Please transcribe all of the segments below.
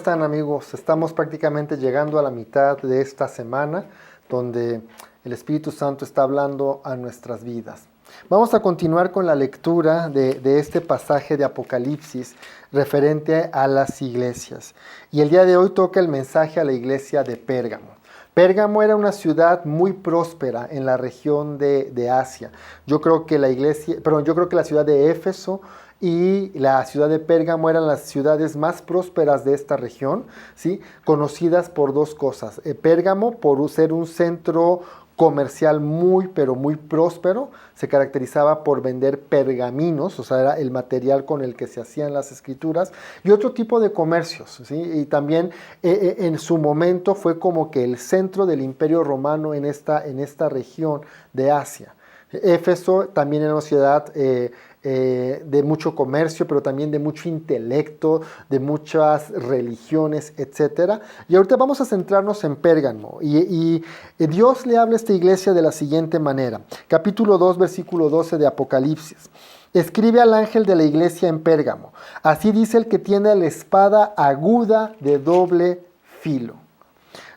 están, amigos? Estamos prácticamente llegando a la mitad de esta semana donde el Espíritu Santo está hablando a nuestras vidas. Vamos a continuar con la lectura de este pasaje de Apocalipsis referente a las iglesias. Y el día de hoy toca el mensaje a la iglesia de Pérgamo. Pérgamo era una ciudad muy próspera en la región de Asia. Yo creo que la ciudad de Éfeso y la ciudad de Pérgamo eran las ciudades más prósperas de esta región, ¿sí? Conocidas por dos cosas. Pérgamo por ser un centro comercial muy, pero muy próspero, se caracterizaba por vender pergaminos, o sea, era el material con el que se hacían las escrituras, y otro tipo de comercios, ¿sí? Y también en su momento fue como que el centro del Imperio Romano en esta región de Asia. Éfeso también era una ciudad de mucho comercio, pero también de mucho intelecto, de muchas religiones, etc. Y ahorita vamos a centrarnos en Pérgamo. Y Dios le habla a esta iglesia de la siguiente manera. Capítulo 2, versículo 12 de Apocalipsis. Escribe al ángel de la iglesia en Pérgamo. Así dice el que tiene la espada aguda de doble filo.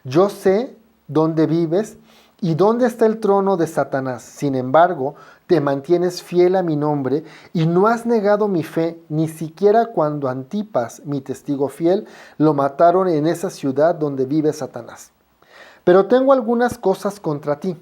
Yo sé dónde vives y dónde está el trono de Satanás. Sin embargo, te mantienes fiel a mi nombre y no has negado mi fe, ni siquiera cuando Antipas, mi testigo fiel, lo mataron en esa ciudad donde vive Satanás. Pero tengo algunas cosas contra ti.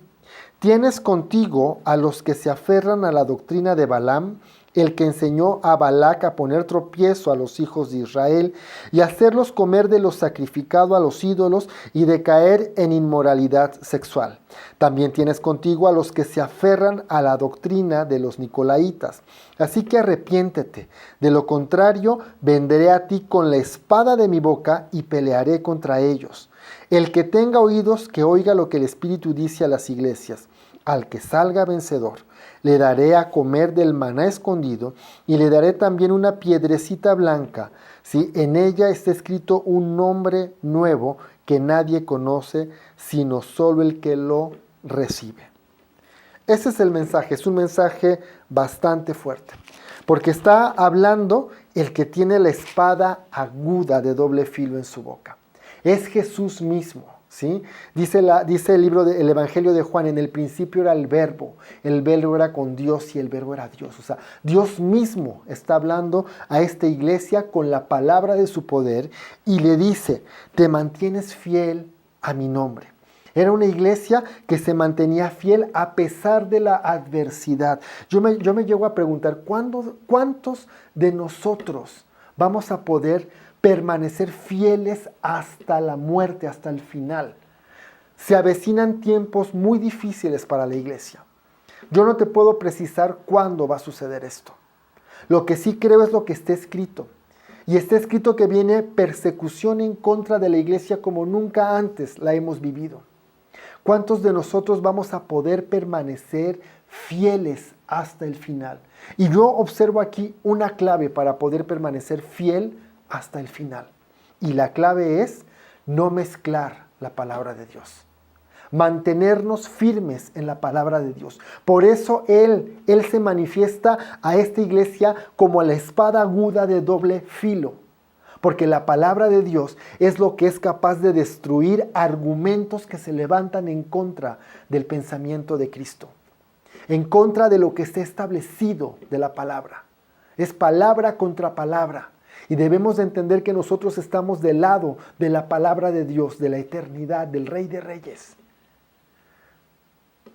Tienes contigo a los que se aferran a la doctrina de Balaam, el que enseñó a Balac a poner tropiezo a los hijos de Israel y hacerlos comer de lo sacrificado a los ídolos y de caer en inmoralidad sexual. También tienes contigo a los que se aferran a la doctrina de los nicolaitas. Así que arrepiéntete, de lo contrario vendré a ti con la espada de mi boca y pelearé contra ellos. El que tenga oídos, que oiga lo que el Espíritu dice a las iglesias. Al que salga vencedor, le daré a comer del maná escondido y le daré también una piedrecita blanca. ¿Sí? En ella está escrito un nombre nuevo que nadie conoce, sino solo el que lo recibe. Ese es el mensaje, es un mensaje bastante fuerte, porque está hablando el que tiene la espada aguda de doble filo en su boca. Es Jesús mismo, ¿sí? Dice el libro del Evangelio de Juan, en el principio era el verbo era con Dios y el verbo era Dios. O sea, Dios mismo está hablando a esta iglesia con la palabra de su poder y le dice, te mantienes fiel a mi nombre. Era una iglesia que se mantenía fiel a pesar de la adversidad. Yo me llego a preguntar, ¿cuántos de nosotros vamos a poder permanecer fieles hasta la muerte, hasta el final? Se avecinan tiempos muy difíciles para la iglesia. Yo no te puedo precisar cuándo va a suceder esto. Lo que sí creo es lo que está escrito. Y está escrito que viene persecución en contra de la iglesia como nunca antes la hemos vivido. ¿Cuántos de nosotros vamos a poder permanecer fieles hasta el final? Y yo observo aquí una clave para poder permanecer fiel hasta el final. Y la clave es no mezclar la palabra de Dios. Mantenernos firmes en la palabra de Dios. Por eso Él se manifiesta a esta iglesia como la espada aguda de doble filo. Porque la palabra de Dios es lo que es capaz de destruir argumentos que se levantan en contra del pensamiento de Cristo. En contra de lo que está establecido de la palabra. Es palabra contra palabra. Y debemos de entender que nosotros estamos del lado de la palabra de Dios, de la eternidad, del Rey de Reyes.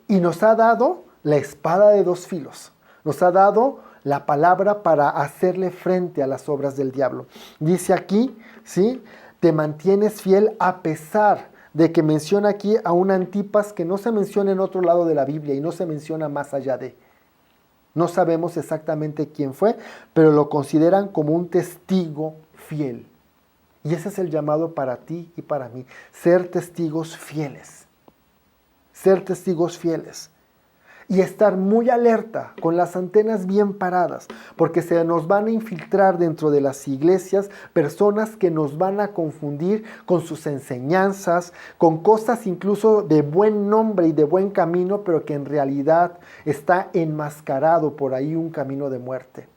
Y nos ha dado la espada de dos filos. Nos ha dado la palabra para hacerle frente a las obras del diablo. Dice aquí, ¿sí? Te mantienes fiel a pesar de que menciona aquí a un Antipas que no se menciona en otro lado de la Biblia y no se menciona más allá de. No sabemos exactamente quién fue, pero lo consideran como un testigo fiel. Y ese es el llamado para ti y para mí, ser testigos fieles. Ser testigos fieles. Y estar muy alerta, con las antenas bien paradas, porque se nos van a infiltrar dentro de las iglesias personas que nos van a confundir con sus enseñanzas, con cosas incluso de buen nombre y de buen camino, pero que en realidad está enmascarado por ahí un camino de muerte.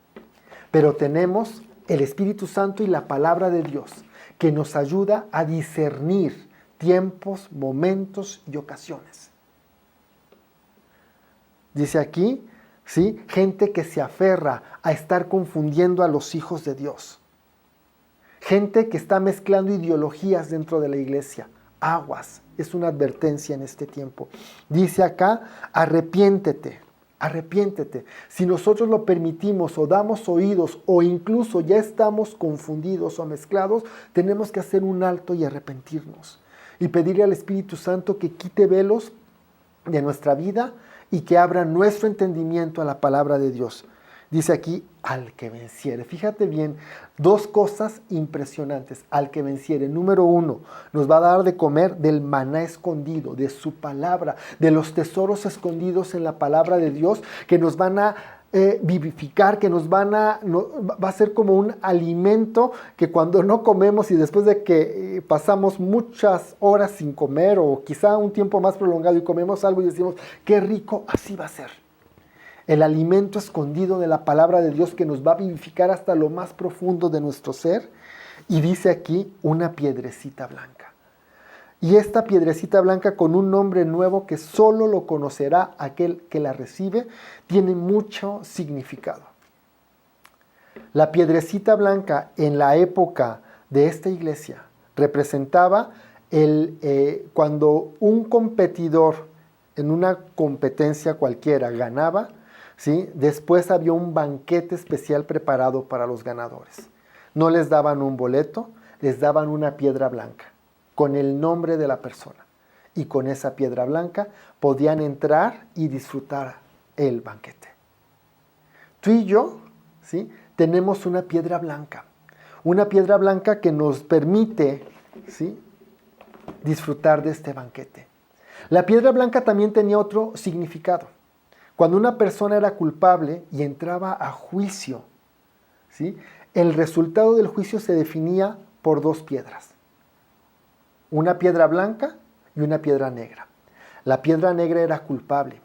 Pero tenemos el Espíritu Santo y la palabra de Dios, que nos ayuda a discernir tiempos, momentos y ocasiones. Dice aquí, ¿sí? Gente que se aferra a estar confundiendo a los hijos de Dios. Gente que está mezclando ideologías dentro de la iglesia. Aguas, es una advertencia en este tiempo. Dice acá, arrepiéntete, arrepiéntete. Si nosotros lo permitimos o damos oídos o incluso ya estamos confundidos o mezclados, tenemos que hacer un alto y arrepentirnos. Y pedirle al Espíritu Santo que quite velos de nuestra vida y que abra nuestro entendimiento a la palabra de Dios. Dice aquí, al que venciere. Fíjate bien, dos cosas impresionantes. Al que venciere. Número 1, nos va a dar de comer del maná escondido, de su palabra, de los tesoros escondidos en la palabra de Dios, que nos van a vivificar, que va a ser como un alimento que cuando no comemos y después de que pasamos muchas horas sin comer o quizá un tiempo más prolongado y comemos algo y decimos, qué rico, así va a ser. El alimento escondido de la palabra de Dios que nos va a vivificar hasta lo más profundo de nuestro ser. Y dice aquí, una piedrecita blanca. Y esta piedrecita blanca con un nombre nuevo que solo lo conocerá aquel que la recibe, tiene mucho significado. La piedrecita blanca en la época de esta iglesia representaba cuando un competidor en una competencia cualquiera ganaba, ¿sí? Después había un banquete especial preparado para los ganadores. No les daban un boleto, les daban una piedra blanca con el nombre de la persona. Y con esa piedra blanca podían entrar y disfrutar el banquete. Tú y yo, ¿sí? Tenemos una piedra blanca que nos permite, ¿sí? Disfrutar de este banquete. La piedra blanca también tenía otro significado. Cuando una persona era culpable y entraba a juicio, ¿sí? El resultado del juicio se definía por dos piedras. Una piedra blanca y una piedra negra. La piedra negra era culpable,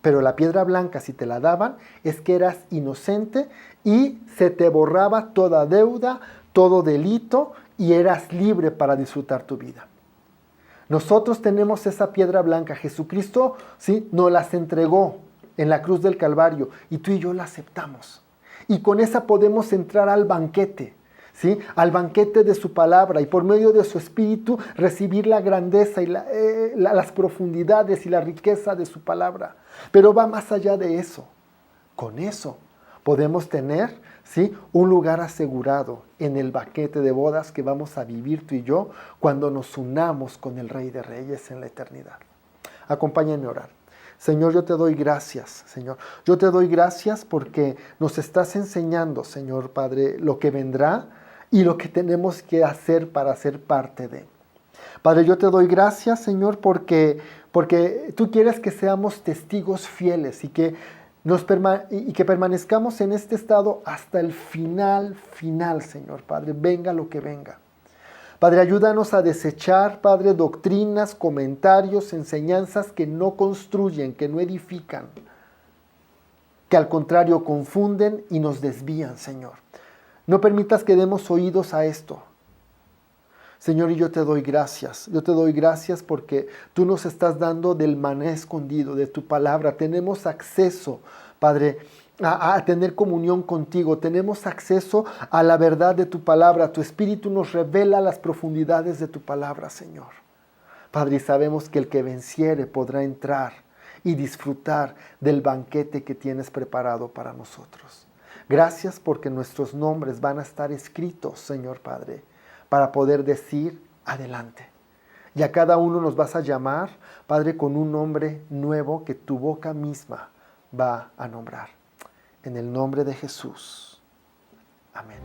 pero la piedra blanca, si te la daban, es que eras inocente y se te borraba toda deuda, todo delito y eras libre para disfrutar tu vida. Nosotros tenemos esa piedra blanca. Jesucristo, ¿sí? Nos las entregó en la cruz del Calvario y tú y yo la aceptamos. Y con esa podemos entrar al banquete, ¿sí? Al banquete de su palabra y por medio de su espíritu recibir la grandeza y las profundidades y la riqueza de su palabra. Pero va más allá de eso. Con eso podemos tener, ¿sí? Un lugar asegurado en el banquete de bodas que vamos a vivir tú y yo cuando nos unamos con el Rey de Reyes en la eternidad. Acompáñenme a orar. Señor, yo te doy gracias, Señor. Yo te doy gracias porque nos estás enseñando, Señor Padre, lo que vendrá y lo que tenemos que hacer para ser parte de. Padre, yo te doy gracias, Señor, porque tú quieres que seamos testigos fieles y que permanezcamos en este estado hasta el final, Señor Padre, venga lo que venga. Padre, ayúdanos a desechar, Padre, doctrinas, comentarios, enseñanzas que no construyen, que no edifican, que al contrario confunden y nos desvían, Señor. No permitas que demos oídos a esto. Señor, y yo te doy gracias porque tú nos estás dando del maná escondido, de tu palabra. Tenemos acceso, Padre, a tener comunión contigo. Tenemos acceso a la verdad de tu palabra. Tu Espíritu nos revela las profundidades de tu palabra, Señor. Padre, y sabemos que el que venciere podrá entrar y disfrutar del banquete que tienes preparado para nosotros. Gracias porque nuestros nombres van a estar escritos, Señor Padre, para poder decir adelante. Y a cada uno nos vas a llamar, Padre, con un nombre nuevo que tu boca misma va a nombrar. En el nombre de Jesús. Amén.